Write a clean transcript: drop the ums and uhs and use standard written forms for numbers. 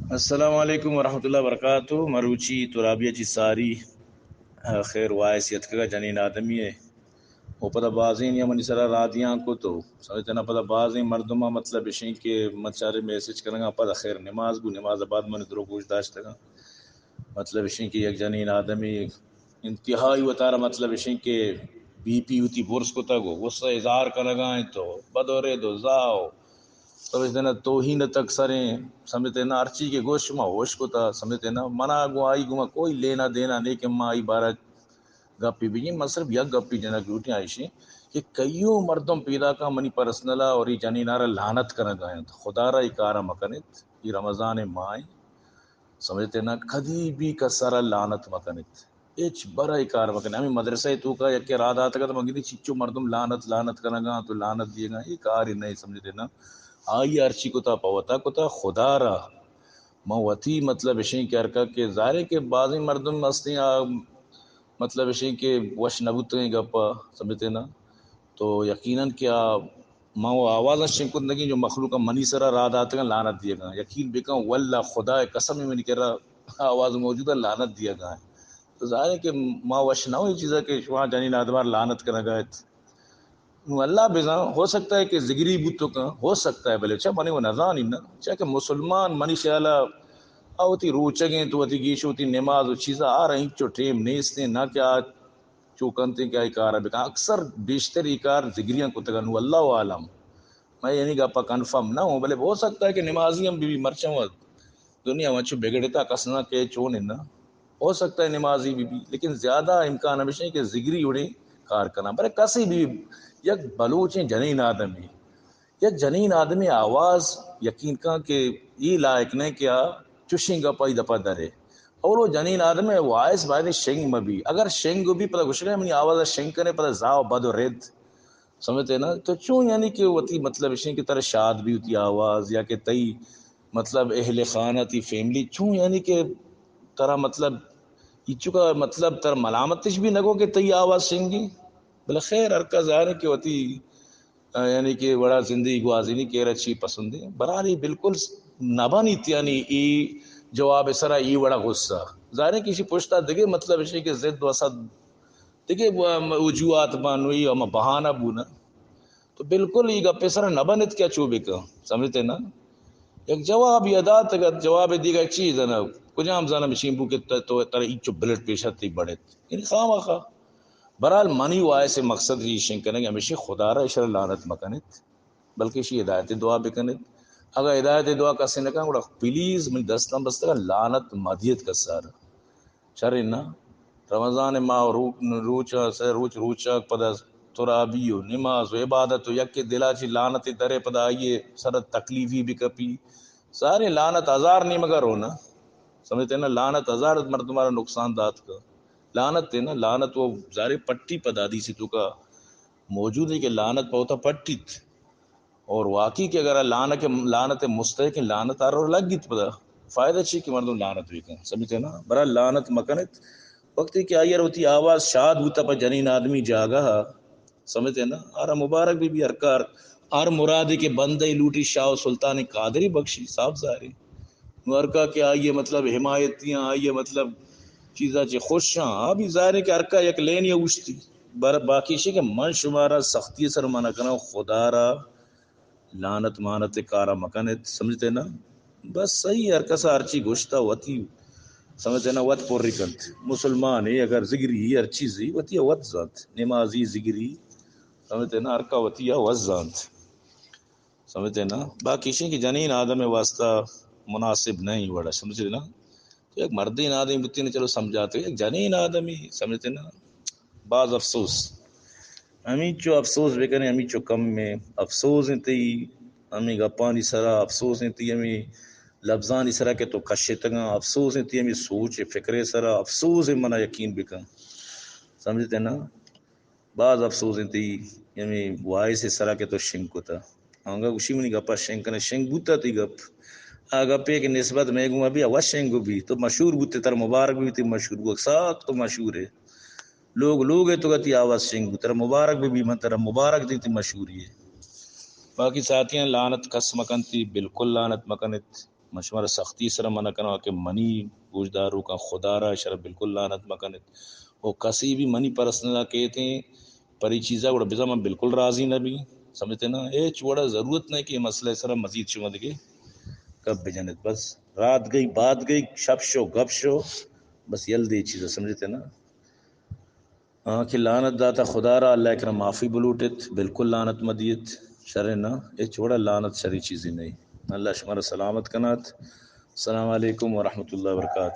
السلام علیکم ورحمۃ اللہ وبرکاتہ مروچی ترابیہ چی ساری خیر وائسیت کا جنین آدمی ہے وہ پتہ بازین یا منی سرا رادیاں کو تو سمجھتے نا پتہ بازیں مردمہ مطلب اشیں کے مچارے میسج کرنگا پتہ خیر نماز گو نماز بعد من درو گوش داشتا گا مطلب اشیں کی یک جنین آدمی انتہائی وطارہ مطلب اشیں کے بی پی ہوتی بورس کو تگو غصہ اظہار کا لگائیں تو بدورے دو زاؤ سمجھتے نا توہین تک سریں سمجھتے نا ارچی کے گوشت ما ہوش کو تا سمجھتے نا منا گو آئی گو کوئی لینا دینا نہیں کہ ما آئی بارہ گپی بھی مصرف یک گپی جنا گوٹی آئیشی کہ کئیوں مردم پیدا کا منی پرسنلا اور یہ جنینارا لعنت کرنا گائیں خدا را ای کارا مکنت یہ رمضان مائیں سمجھتے نا کدی بھی کسرا لعنت مکنت ایچ برا ای کار مکن ہمیں مدرسہ تو کا یک راد آتا کہ تو مگی چچو مردم لعنت کرنا گا تو لعنت دیے گا یہ کار ہی نہیں سمجھتے نا آئی ارچی کو تا پوتا کو تا خدا را موتی مطلب اشیں کے ارکا کہ ظاہر کے بعضی مردم مستی مطلب اشیں کہ وش نبوت گپا سمجھتے نا تو یقیناً کیا ماں وہ آواز شنکت نگی جو مخلوق منی سرا راد آتے گا لعنت دیا گا یقین بکا واللہ خدا قسم میں نہیں کہہ رہا آواز موجود ہے لعنت دیا گا ہے تو ظاہر ہے کہ ماں وش نہ ہوئی چیزیں کہ شوہاں جنین آدمار لعنت کرنا گئے اللہ بزا ہو سکتا ہے کہ زگری بوتوں کا ہو سکتا ہے بلے چاہ منی وہ نظان ہی نا چاہ کہ مسلمان منی شیالہ آوتی روچگیں تو وتی گیش ہوتی نماز و چیزیں آ رہی چو ٹیم نیستے نہ کیا چوکنتے کیا اکار ہے بکا اکثر بیشتر اکار زگریاں کو تگنو اللہ عالم میں یعنی کہ اپا کنفرم نہ ہوں بلے ہو سکتا ہے کہ نمازی ہم بھی مرچوں دنیا میں چو بگڑتا کسنا کہ چون نہ ہو سکتا ہے نمازی بھی لیکن زیادہ امکان ہمیشہ کہ زگری اڑے کار کرنا برے کسی بھی یک بلوچ جنین آدمی یک جنین آدمی آواز یقین کا کہ یہ لائق نہیں کیا چشیں گا پائی دپا درے اور وہ جنین آدمی وائس باید شنگ مبی اگر شنگ بھی پتہ گشنے منی آواز شنگ کرنے پتہ زاو بد و رد سمجھتے نا تو چون یعنی کہ وتی مطلب اشیں کی طرح شاد بھی ہوتی آواز یا کہ تئی مطلب اہل خانہ تی فیملی چون یعنی کہ طرح مطلب ایچو کا مطلب تر ملامتش بھی نگو کہ تئی آواز شنگی بلا خیر ہر کا ظاہر ہے کہ وتی یعنی کہ بڑا زندگی گوازی نہیں کہہ رچی پسند ہے براری بالکل نبانی یعنی ای جواب سرا ای بڑا غصہ ظاہر ہے کسی پوچھتا دیکھے مطلب اشی کہ زد و صد دیکھے وجوہات بانوئی اور بہانہ بونا تو بالکل یہ گپے سر نبنت کیا چوبے کا سمجھتے نا ایک جواب یادا تک جواب دیگا ایک چیز ہے نا کجام زانا مشین کے تو تر ایچو بلٹ پیشت تی بڑھت یعنی خواہ خواہ برحال منی وائے سے مقصد یہ شنگ کرنے کہ ہمیشہ خدا را اشار لعنت مکنت بلکہ اسی ہدایت دعا بکنت اگر ہدایت دعا کا سنکا گوڑا پلیز من دستان بستگا لعنت مدیت کا سارا شرنا رمضان ماہ روچا پدا ترابی و نماز و عبادت و یک دلا چی لعنت درے پدا آئیے سر تکلیفی بھی کپی سارے لعنت ہزار نہیں مگر ہونا سمجھتے ہیں نا لعنت ہزار مرد تمہارا نقصان دات کا لعنت ہے نا لعنت وہ ظاہر پٹی پدا دی سی تو کا موجود ہے کہ لعنت پوتا پٹی اور واقعی کہ اگر لعنت مستحق لعنت آر اور لگ گیت پدا فائدہ چی کہ مردم لعنت بھی کن سمجھتے نا برا لعنت مکنت وقتی کہ آئیر ہوتی آواز شاد ہوتا پا جنین آدمی جاگا سمجھتے نا آرہ مبارک بھی ارکار آر مرادی کے بندے لوٹی شاہ سلطان قادری بخشی صاحب ظاہری ورکا کہ آئیے مطلب حمایتیاں آئیے مطلب چیزاں چی خوشاں ابھی ظاہر ہے کہ ارکا یک لین یا اوشتی باقی شی کہ من شمارا سختی سر منع کرنا خدا را لعنت مانت کارا مکنت سمجھتے نا بس صحیح ہر کسا ہرچی گوشتا وطی سمجھتے نا وط پوری کنت مسلمان ہے اگر زگری ہر چیزی وطی وط ذات نمازی زگری سمجھتے نا ہر کا وطی وط ذات سمجھتے نا باقی شی کہ جنین آدم واسطہ مناسب نہیں وڑا سمجھتے نا تو ایک مردین آدمی بتی نے چلو سمجھاتے ایک جنین آدمی سمجھتے نا بعض افسوس ہمیں چو افسوس بکنے ہمیں چو کم میں افسوس ہیں تی ہمیں گپانی سرا افسوس ہیں تی ہمیں لفظانی سرا کے تو کشتگاں افسوس ہیں تی ہمیں سوچ فکر سرا افسوس ہیں منہ یقین بکن سمجھتے نا بعض افسوس ہیں تی ہمیں وائی سے سرا کے تو شنگ کو تا آنگا گوشی منی گپا شنگ کنے شنگ بوتا تی گپ آگا پہ کہ نسبت میں گوں ابھی اوا شنگ بھی تو مشہور بوتے تر مبارک بھی تی مشہور گو ساک تو مشہور ہے لوگ ہے تو گتی آواز شنگ تر مبارک بھی من تر مبارک دی تی مشہوری ہے باقی ساتھیاں لعنت کس مکن تی بالکل لعنت مکنت مشورہ سختی سر منع کرنا کہ منی گوشدارو کا خدا را شرف بالکل لعنت مکنت وہ کسی بھی منی پرسنل کہتے ہیں پری چیزا گوڑا بزا میں بالکل راضی نہ بھی سمجھتے نا اے چوڑا ضرورت نہیں کہ یہ مسئلہ سر مزید شمد کے کب بجنت بس رات گئی بات گئی شپ شو گپ شو بس یل دی چیزا سمجھتے نا ہاں کہ لعنت داتا خدا را اللہ کرم معافی بلوٹت بالکل لعنت مدیت شر نہ اے چھوڑا لعنت شری چیزی نہیں اللہ شمار سلامت کنات السلام علیکم ورحمۃ اللہ وبرکاتہ